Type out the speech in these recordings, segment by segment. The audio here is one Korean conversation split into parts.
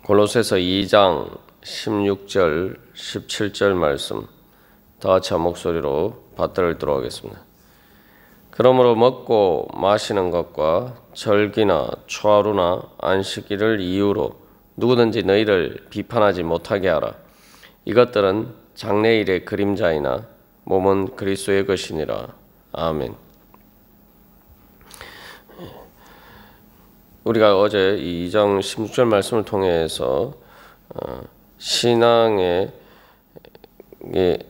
골로새서 2장 16절, 17절 말씀 다 같이 한 목소리로 받들어 읽도록 하겠습니다. 그러므로 먹고 마시는 것과 절기나 초하루나 안식일을 이유로 누구든지 너희를 비판하지 못하게 하라. 이것들은 장래일의 그림자이나 몸은 그리스도의 것이니라. 아멘. 우리가 어제 2장 16절 말씀을 통해서 신앙의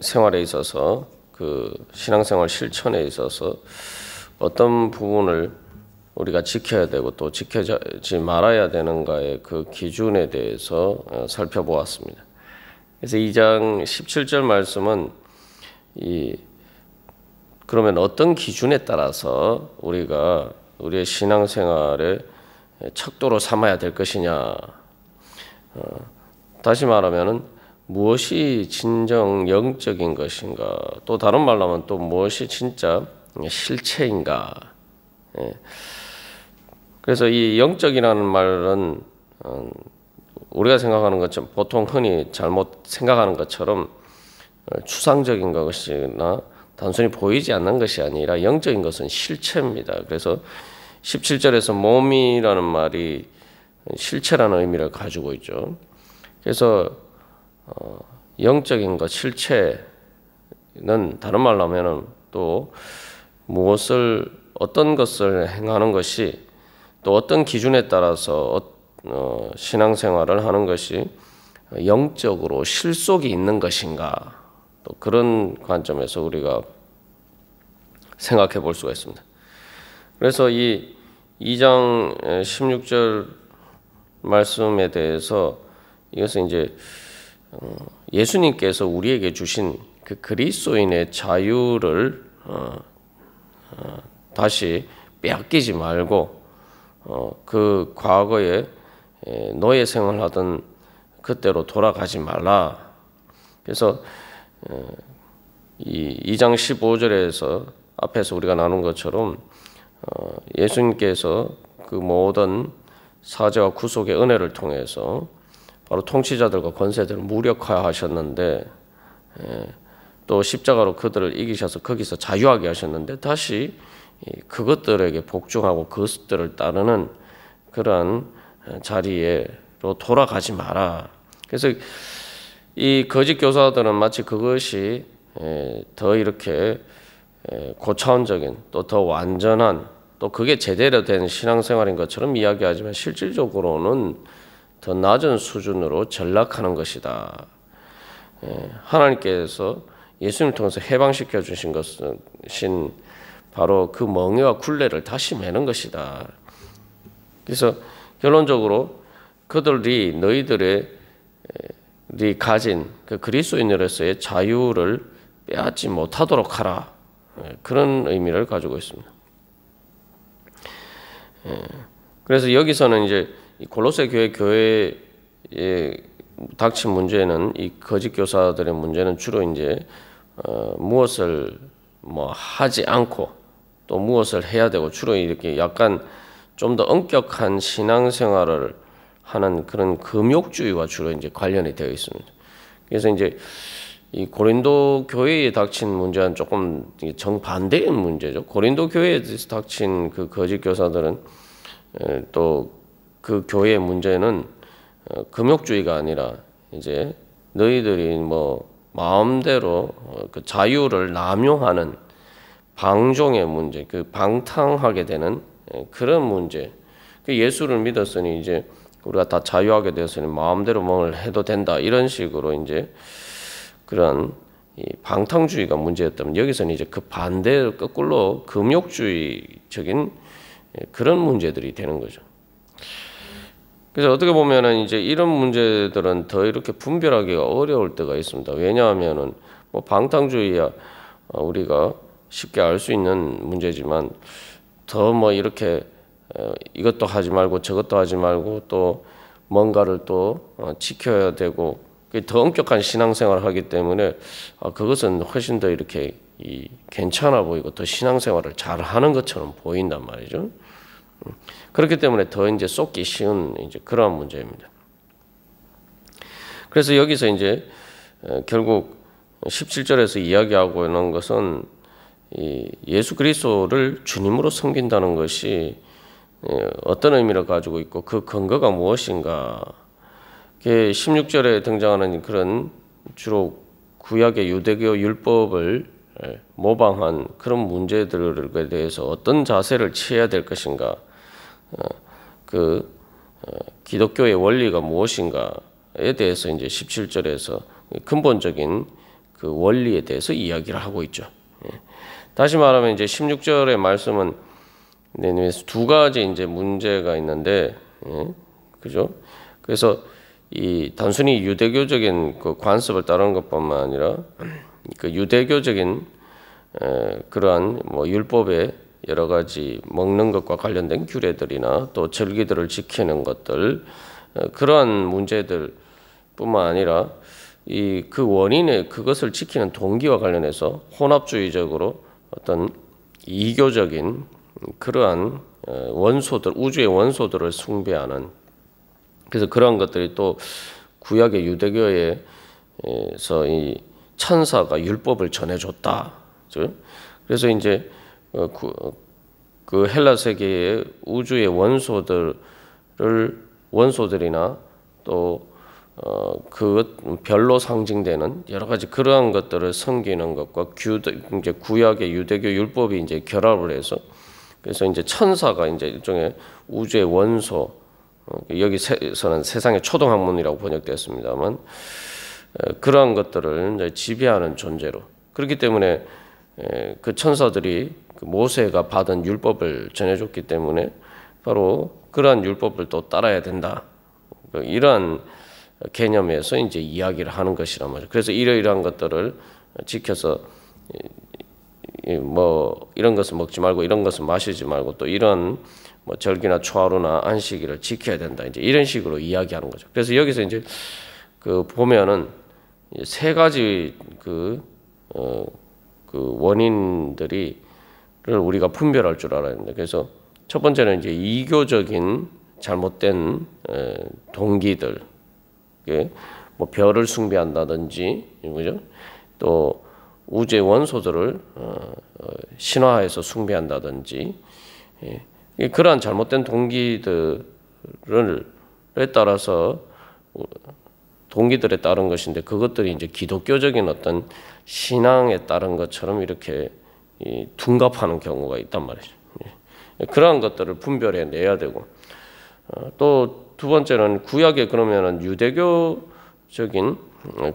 생활에 있어서 그 신앙생활 실천에 있어서 어떤 부분을 우리가 지켜야 되고 또 지켜지 말아야 되는가의 그 기준에 대해서 살펴보았습니다. 그래서 2장 17절 말씀은 그러면 어떤 기준에 따라서 우리가 우리의 신앙생활에 척도로 삼아야 될 것이냐. 다시 말하면은 무엇이 진정 영적인 것인가, 또 다른 말로 하면 또 무엇이 진짜 실체인가. 그래서 이 영적이라는 말은 우리가 생각하는 것처럼 보통 흔히 잘못 생각하는 것처럼 추상적인 것이나 단순히 보이지 않는 것이 아니라 영적인 것은 실체입니다. 그래서 17절에서 몸이라는 말이 실체라는 의미를 가지고 있죠. 그래서 영적인 것, 실체는 다른 말로 하면은 또 어떤 것을 행하는 것이 또 어떤 기준에 따라서 신앙생활을 하는 것이 영적으로 실속이 있는 것인가, 또 그런 관점에서 우리가 생각해 볼 수가 있습니다. 그래서 이 2장 16절 말씀에 대해서 이것은 이제 예수님께서 우리에게 주신 그 그리스도인의 자유를 다시 빼앗기지 말고 그 과거에 노예 생활하던 그때로 돌아가지 말라. 그래서 이 2장 15절에서 앞에서 우리가 나눈 것처럼 예수님께서 그 모든 사죄와 구속의 은혜를 통해서 바로 통치자들과 권세들을 무력화하셨는데, 또 십자가로 그들을 이기셔서 거기서 자유하게 하셨는데 다시 그것들에게 복종하고 그것들을 따르는 그러한 자리로 돌아가지 마라. 그래서 이 거짓 교사들은 마치 그것이 더 이렇게 고차원적인, 또 더 완전한, 또 그게 제대로 된 신앙생활인 것처럼 이야기하지만 실질적으로는 더 낮은 수준으로 전락하는 것이다. 하나님께서 예수님을 통해서 해방시켜 주신 것은 바로 그 멍에와 굴레를 다시 매는 것이다. 그래서 결론적으로 그들이 너희들이 가진 그 그리스도인으로서의 자유를 빼앗지 못하도록 하라. 그런 의미를 가지고 있습니다. 그래서 여기서는 이제 골로새 교회에 닥친 문제는, 이 거짓 교사들의 문제는 주로 이제 무엇을 하지 않고 또 무엇을 해야 되고, 주로 이렇게 약간 좀 더 엄격한 신앙생활을 하는 그런 금욕주의와 주로 이제 관련이 되어 있습니다. 그래서 이제 이 고린도 교회에 닥친 문제는 조금 정반대의 문제죠. 고린도 교회에 닥친 그 거짓 교사들은 또 그 교회의 문제는 금욕주의가 아니라 이제 너희들이 마음대로 그 자유를 남용하는 방종의 문제, 그 방탕하게 되는 그런 문제. 예수를 믿었으니 이제 우리가 다 자유하게 되었으니 마음대로 뭘 해도 된다, 이런 식으로 이제 그런 이 방탕주의가 문제였다면, 여기서는 이제 그 반대로 거꾸로 금욕주의적인 그런 문제들이 되는 거죠. 그래서 어떻게 보면은 이제 이런 문제들은 더 이렇게 분별하기가 어려울 때가 있습니다. 왜냐하면은 방탕주의야 우리가 쉽게 알 수 있는 문제지만, 더 이렇게 이것도 하지 말고 저것도 하지 말고 또 뭔가를 또 지켜야 되고, 더 엄격한 신앙생활을 하기 때문에 그것은 훨씬 더 이렇게 괜찮아 보이고 더 신앙생활을 잘 하는 것처럼 보인단 말이죠. 그렇기 때문에 더 이제 쏟기 쉬운 이제 그러한 문제입니다. 그래서 여기서 이제 결국 17절에서 이야기하고 있는 것은 이 예수 그리스도를 주님으로 섬긴다는 것이 어떤 의미를 가지고 있고 그 근거가 무엇인가. 16절에 등장하는 그런 주로 구약의 유대교 율법을 모방한 그런 문제들에 대해서 어떤 자세를 취해야 될 것인가, 기독교의 원리가 무엇인가에 대해서 이제 17절에서 근본적인 그 원리에 대해서 이야기를 하고 있죠. 다시 말하면 이제 16절의 말씀은 두 가지 이제 문제가 있는데, 그죠? 그래서 이 단순히 유대교적인 그 관습을 따르는 것뿐만 아니라 그 유대교적인 그러한 뭐 율법의 여러 가지 먹는 것과 관련된 규례들이나 또 절기들을 지키는 것들, 그러한 문제들뿐만 아니라 그 원인의 그것을 지키는 동기와 관련해서 혼합주의적으로 어떤 이교적인 그러한 원소들, 우주의 원소들을 숭배하는, 그래서 그러한 것들이 또 구약의 유대교에서 이 천사가 율법을 전해줬다. 그래서 이제 그 헬라 세계의 우주의 원소들이나 또 그 별로 상징되는 여러 가지 그러한 것들을 섬기는 것과 이제 구약의 유대교 율법이 이제 결합을 해서, 그래서 이제 천사가 이제 일종의 우주의 원소, 여기서는 세상의 초등학문이라고 번역되었습니다만 그러한 것들을 이제 지배하는 존재로, 그렇기 때문에 그 천사들이 그 모세가 받은 율법을 전해줬기 때문에 바로 그러한 율법을 또 따라야 된다, 이러한 개념에서 이제 이야기를 하는 것이란 말이죠. 그래서 이러이러한 것들을 지켜서 뭐 이런 것을 먹지 말고 이런 것을 마시지 말고 또 이런 뭐 절기나 초하루나 안식일을 지켜야 된다, 이제 이런 식으로 이야기하는 거죠. 그래서 여기서 이제 그 보면은 세 가지 그 원인들을 우리가 분별할 줄 알아야 됩니다. 그래서 첫 번째는 이제 이교적인 잘못된 동기들, 뭐 별을 숭배한다든지, 그죠? 또 우주의 원소들을 신화해서 숭배한다든지, 그러한 잘못된 동기들에 따라서 동기들에 따른 것인데, 그것들이 이제 기독교적인 어떤 신앙에 따른 것처럼 이렇게 둔갑하는 경우가 있단 말이죠. 그러한 것들을 분별해 내야 되고, 또 두 번째는 구약에 그러면은 유대교적인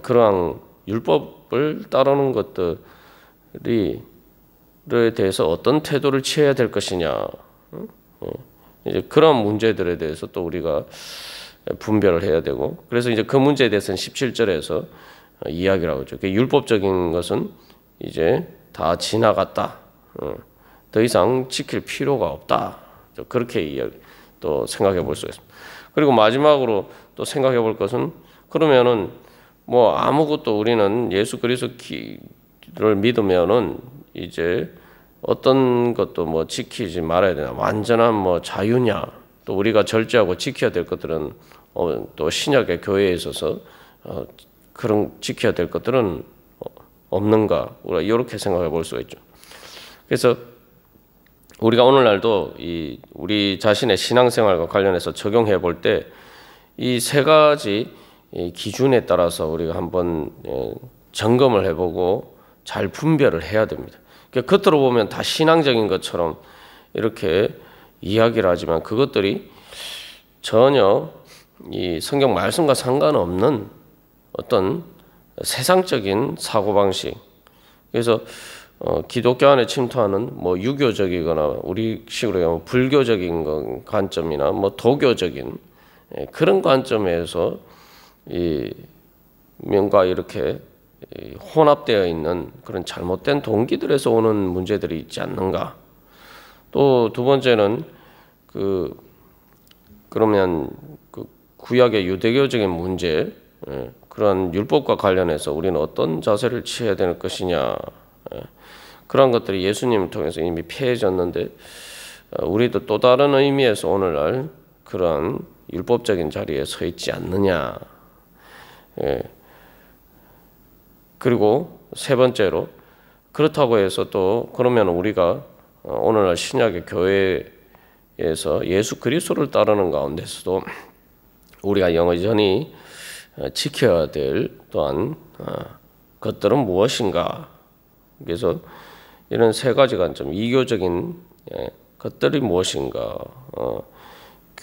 그러한 율법을 따르는 것들에 대해서 어떤 태도를 취해야 될 것이냐, 이제 그런 문제들에 대해서 또 우리가 분별을 해야 되고, 그래서 이제 그 문제에 대해서는 17절에서 이야기를 하고 있죠. 율법적인 것은 이제 다 지나갔다, 더 이상 지킬 필요가 없다, 그렇게 또 생각해 볼 수 있습니다. 그리고 마지막으로 또 생각해 볼 것은, 그러면은 뭐 아무것도 우리는 예수 그리스도를 믿으면은 이제 어떤 것도 뭐 지키지 말아야 되나, 완전한 뭐 자유냐, 또 우리가 절제하고 지켜야 될 것들은 또 신약의 교회에 있어서 그런 지켜야 될 것들은 없는가, 우리가 이렇게 생각해 볼 수가 있죠. 그래서 우리가 오늘날도 우리 자신의 신앙생활과 관련해서 적용해 볼 때 이 세 가지 기준에 따라서 우리가 한번 점검을 해보고 잘 분별을 해야 됩니다. 그러니까 겉으로 보면 다 신앙적인 것처럼 이렇게 이야기를 하지만 그것들이 전혀 이 성경 말씀과 상관없는 어떤 세상적인 사고방식, 그래서 기독교 안에 침투하는 뭐 유교적이거나 우리식으로 하면 불교적인 관점이나 뭐 도교적인 그런 관점에서 뭔가 이렇게 혼합되어 있는 그런 잘못된 동기들에서 오는 문제들이 있지 않는가. 또 두 번째는 그러면 그 구약의 유대교적인 문제, 그런 율법과 관련해서 우리는 어떤 자세를 취해야 될 것이냐, 그런 것들이 예수님을 통해서 이미 폐해졌는데 우리도 또 다른 의미에서 오늘날 그런 율법적인 자리에 서 있지 않느냐, 예. 그리고 세 번째로 그렇다고 해서 또 그러면 우리가 오늘날 신약의 교회에서 예수 그리스도를 따르는 가운데서도 우리가 여전히 지켜야 될 또한 것들은 무엇인가? 그래서 이런 세 가지 관점, 이교적인 것들이 무엇인가?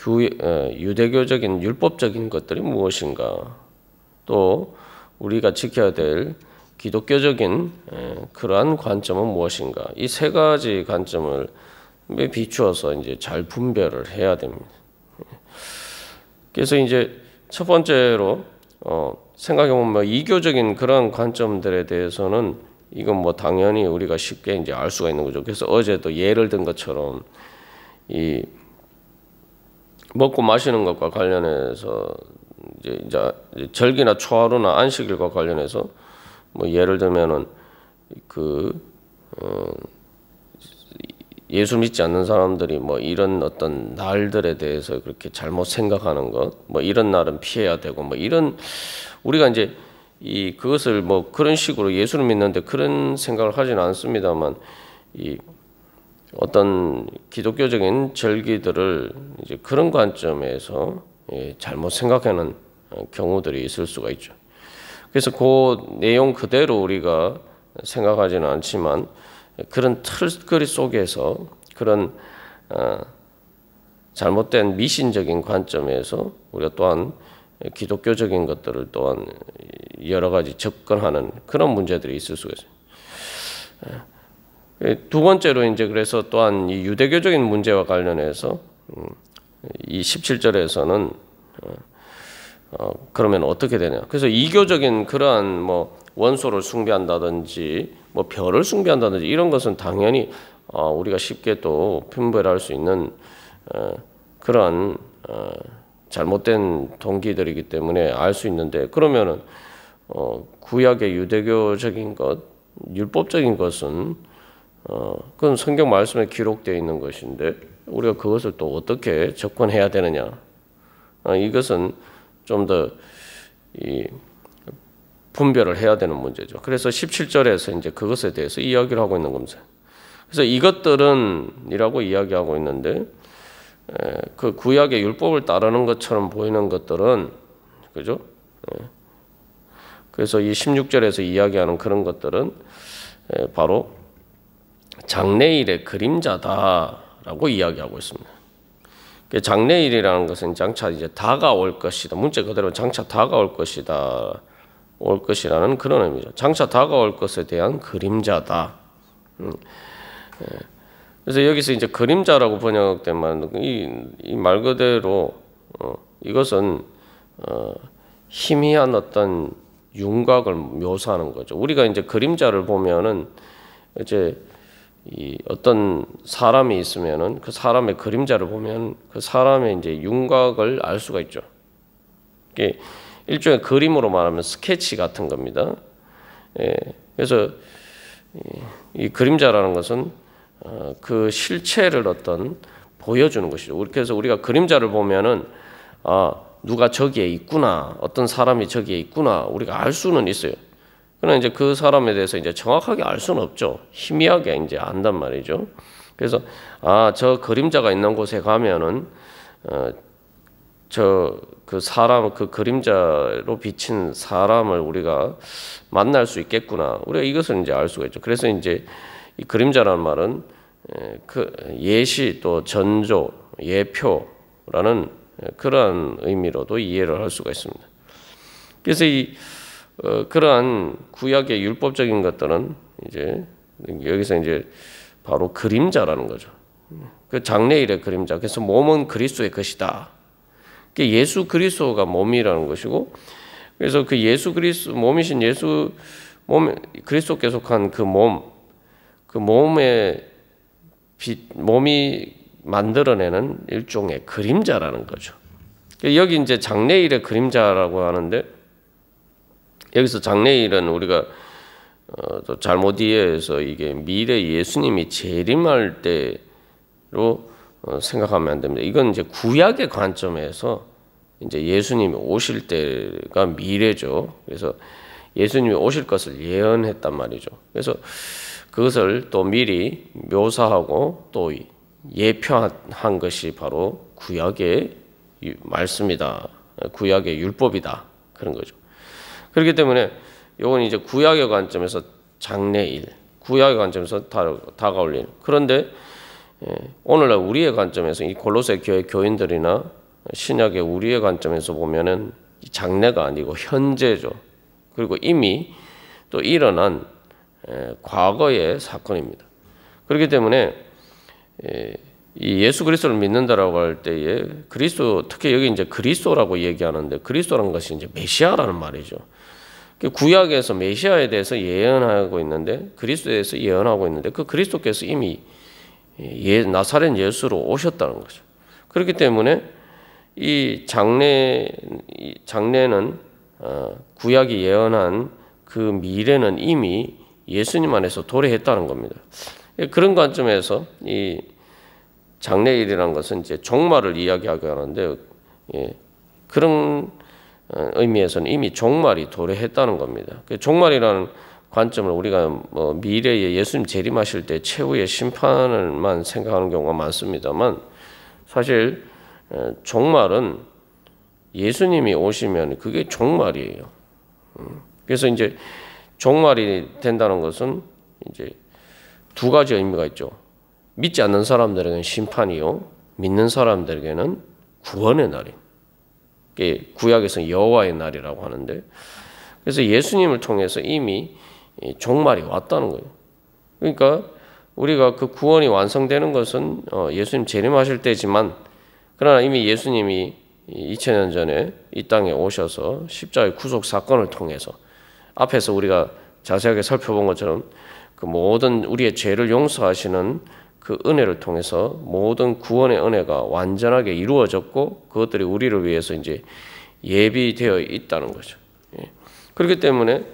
유대교적인 율법적인 것들이 무엇인가? 또 우리가 지켜야 될 기독교적인 그러한 관점은 무엇인가? 이 세 가지 관점을 비추어서 이제 잘 분별을 해야 됩니다. 그래서 이제 첫 번째로 생각해 보면 이교적인 그러한 관점들에 대해서는 이건 뭐 당연히 우리가 쉽게 이제 알 수가 있는 거죠. 그래서 어제도 예를 든 것처럼 이 먹고 마시는 것과 관련해서 이제 절기나 초하루나 안식일과 관련해서 뭐 예를 들면은 예수 믿지 않는 사람들이 뭐 이런 어떤 날들에 대해서 그렇게 잘못 생각하는 것, 뭐 이런 날은 피해야 되고 뭐 이런 우리가 이제 그것을 뭐 그런 식으로 예수를 믿는데 그런 생각을 하지는 않습니다만 이 어떤 기독교적인 절기들을 이제 그런 관점에서 잘못 생각하는 경우들이 있을 수가 있죠. 그래서 그 내용 그대로 우리가 생각하지는 않지만 그런 틀거리 속에서 그런 잘못된 미신적인 관점에서 우리가 또한 기독교적인 것들을 또한 여러 가지 접근하는 그런 문제들이 있을 수가 있어요. 두 번째로 이제 그래서 또한 이 유대교적인 문제와 관련해서 이 17절에서는 그러면 어떻게 되냐? 그래서 이교적인 그러한 뭐 원소를 숭배한다든지 뭐 별을 숭배한다든지 이런 것은 당연히 우리가 쉽게 또 분별할 수 있는 그러한 잘못된 동기들이기 때문에 알 수 있는데 그러면은 구약의 유대교적인 것, 율법적인 것은 그건 성경 말씀에 기록되어 있는 것인데 우리가 그것을 또 어떻게 접근해야 되느냐? 이것은 좀 더 분별을 해야 되는 문제죠. 그래서 17절에서 이제 그것에 대해서 이야기를 하고 있는 겁니다. 그래서 이것들은이라고 이야기하고 있는데 그 구약의 율법을 따르는 것처럼 보이는 것들은 그죠? 그래서 이 16절에서 이야기하는 그런 것들은 바로 장래일의 그림자다라고 이야기하고 있습니다. 장래일이라는 것은 장차 이제 다가올 것이다. 문자 그대로 장차 다가올 것이다. 올 것이라는 그런 의미죠. 장차 다가올 것에 대한 그림자다. 그래서 여기서 이제 그림자라고 번역된 말, 이 말 그대로 이것은 희미한 어떤 윤곽을 묘사하는 거죠. 우리가 이제 그림자를 보면은 이제 이 어떤 사람이 있으면은 그 사람의 그림자를 보면 그 사람의 이제 윤곽을 알 수가 있죠. 이게 일종의 그림으로 말하면 스케치 같은 겁니다. 그래서 이 그림자라는 것은 그 실체를 어떤 보여주는 것이죠. 그래서 우리가 그림자를 보면은 누가 저기에 있구나, 어떤 사람이 저기에 있구나 우리가 알 수는 있어요. 그러나 이제 그 사람에 대해서 이제 정확하게 알 수는 없죠. 희미하게 이제 안단 말이죠. 그래서 저 그림자가 있는 곳에 가면은 그 사람 그 그림자로 비친 사람을 우리가 만날 수 있겠구나. 우리가 이것을 이제 알 수가 있죠. 그래서 이제 이 그림자라는 말은 그 예시 또 전조 예표라는 그러한 의미로도 이해를 할 수가 있습니다. 그래서 그러한 구약의 율법적인 것들은 이제 여기서 이제 바로 그림자라는 거죠. 그 장래일의 그림자. 그래서 몸은 그리스도의 것이다. 예수 그리스도가 몸이라는 것이고, 그래서 그 예수 그리스도 몸이신 예수 그리스도께 속한 그 몸의 몸이 만들어내는 일종의 그림자라는 거죠. 여기 이제 장래일의 그림자라고 하는데 여기서 장래일은 우리가 또 잘못 이해해서 이게 미래 예수님이 재림할 때로 생각하면 안 됩니다. 이건 이제 구약의 관점에서 이제 예수님이 오실 때가 미래죠. 그래서 예수님이 오실 것을 예언했단 말이죠. 그래서 그것을 또 미리 묘사하고 또 예표한 것이 바로 구약의 말씀이다. 구약의 율법이다. 그런 거죠. 그렇기 때문에 이건 이제 구약의 관점에서 장래일, 구약의 관점에서 다가올 일. 그런데 오늘날 우리의 관점에서 이 골로새 교회 교인들이나 신약의 우리의 관점에서 보면은 장래가 아니고 현재죠. 그리고 이미 또 일어난 과거의 사건입니다. 그렇기 때문에 이 예수 그리스도를 믿는다라고 할 때에 그리스도, 특히 여기 이제 그리스도라고 얘기하는데 그리스도라는 것이 이제 메시아라는 말이죠. 구약에서 메시아에 대해서 예언하고 있는데 그리스도에 대해서 예언하고 있는데 그 그리스도께서 이미 나사렛 예수로 오셨다는 거죠. 그렇기 때문에 이 장래는 구약이 예언한 그 미래는 이미 예수님 안에서 도래했다는 겁니다. 그런 관점에서 이 장래일이라는 것은 이제 종말을 이야기하게 하는데 그런 의미에서는 이미 종말이 도래했다는 겁니다. 종말이라는 관점을 우리가 미래에 예수님 재림하실 때 최후의 심판을만 생각하는 경우가 많습니다만 사실 종말은 예수님이 오시면 그게 종말이에요. 그래서 이제 종말이 된다는 것은 이제 두 가지 의미가 있죠. 믿지 않는 사람들에게는 심판이요, 믿는 사람들에게는 구원의 날이. 구약에서 여호와의 날이라고 하는데, 그래서 예수님을 통해서 이미 종말이 왔다는 거예요. 그러니까 우리가 그 구원이 완성되는 것은 예수님 재림하실 때지만, 그러나 이미 예수님이 2000년 전에 이 땅에 오셔서 십자가의 구속 사건을 통해서 앞에서 우리가 자세하게 살펴본 것처럼 그 모든 우리의 죄를 용서하시는 그 은혜를 통해서 모든 구원의 은혜가 완전하게 이루어졌고 그것들이 우리를 위해서 이제 예비되어 있다는 거죠. 그렇기 때문에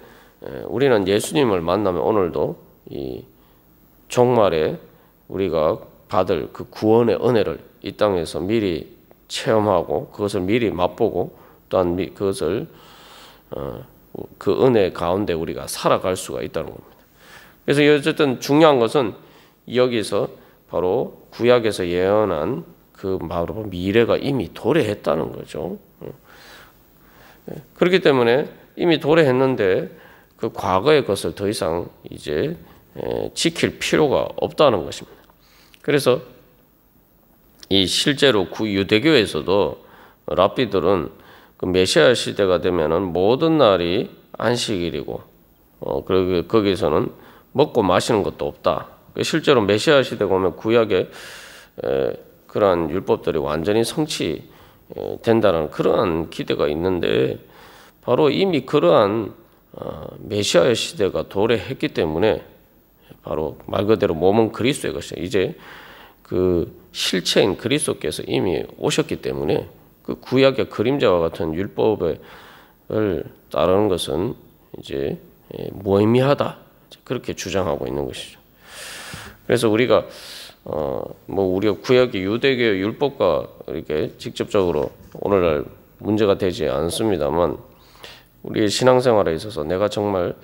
우리는 예수님을 만나면 오늘도 이 종말에 우리가 받을 그 구원의 은혜를 이 땅에서 미리 체험하고 그것을 미리 맛보고 또한 그것을 그 은혜 가운데 우리가 살아갈 수가 있다는 겁니다. 그래서 어쨌든 중요한 것은 여기서 바로 구약에서 예언한 그 바로 미래가 이미 도래했다는 거죠. 그렇기 때문에 이미 도래했는데 그 과거의 것을 더 이상 이제 지킬 필요가 없다는 것입니다. 그래서 이 실제로 유대교에서도 랍비들은 그 메시아 시대가 되면은 모든 날이 안식일이고, 그리고 거기서는 먹고 마시는 것도 없다. 실제로 메시아 시대가 오면 구약의 그러한 율법들이 완전히 성취된다는 그러한 기대가 있는데, 바로 이미 그러한 메시아의 시대가 도래했기 때문에 바로 말 그대로 몸은 그리스도의 것이다. 이제 그 실체인 그리스도께서 이미 오셨기 때문에 그 구약의 그림자와 같은 율법을 따르는 것은 이제 무의미하다. 그렇게 주장하고 있는 것이죠. 그래서 우리가 우리가 구약의 유대교 율법과 이렇게 직접적으로 오늘날 문제가 되지 않습니다만 우리의 신앙생활에 있어서 내가 정말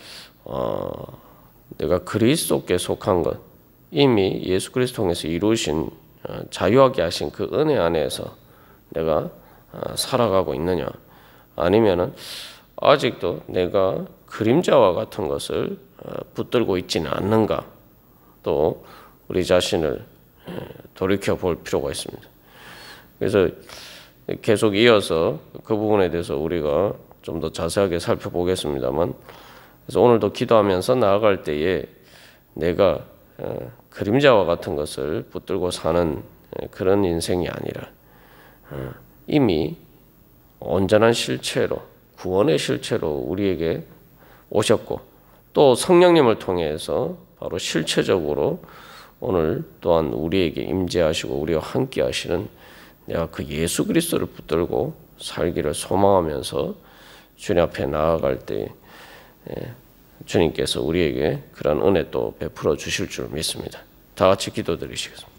내가 그리스도께 속한 것, 이미 예수 그리스도 통해서 이루신 자유하게 하신 그 은혜 안에서 내가 살아가고 있느냐, 아니면은 아직도 내가 그림자와 같은 것을 붙들고 있지는 않는가, 또 우리 자신을 돌이켜 볼 필요가 있습니다. 그래서 계속 이어서 그 부분에 대해서 우리가 좀 더 자세하게 살펴보겠습니다만, 그래서 오늘도 기도하면서 나아갈 때에 내가 그림자와 같은 것을 붙들고 사는 그런 인생이 아니라 이미 온전한 실체로, 구원의 실체로 우리에게 오셨고 또 성령님을 통해서 바로 실체적으로 오늘 또한 우리에게 임재하시고 우리와 함께 하시는 내가 그 예수 그리스도를 붙들고 살기를 소망하면서 주님 앞에 나아갈 때 주님께서 우리에게 그런 은혜 또 베풀어 주실 줄 믿습니다. 다 같이 기도드리시겠습니다.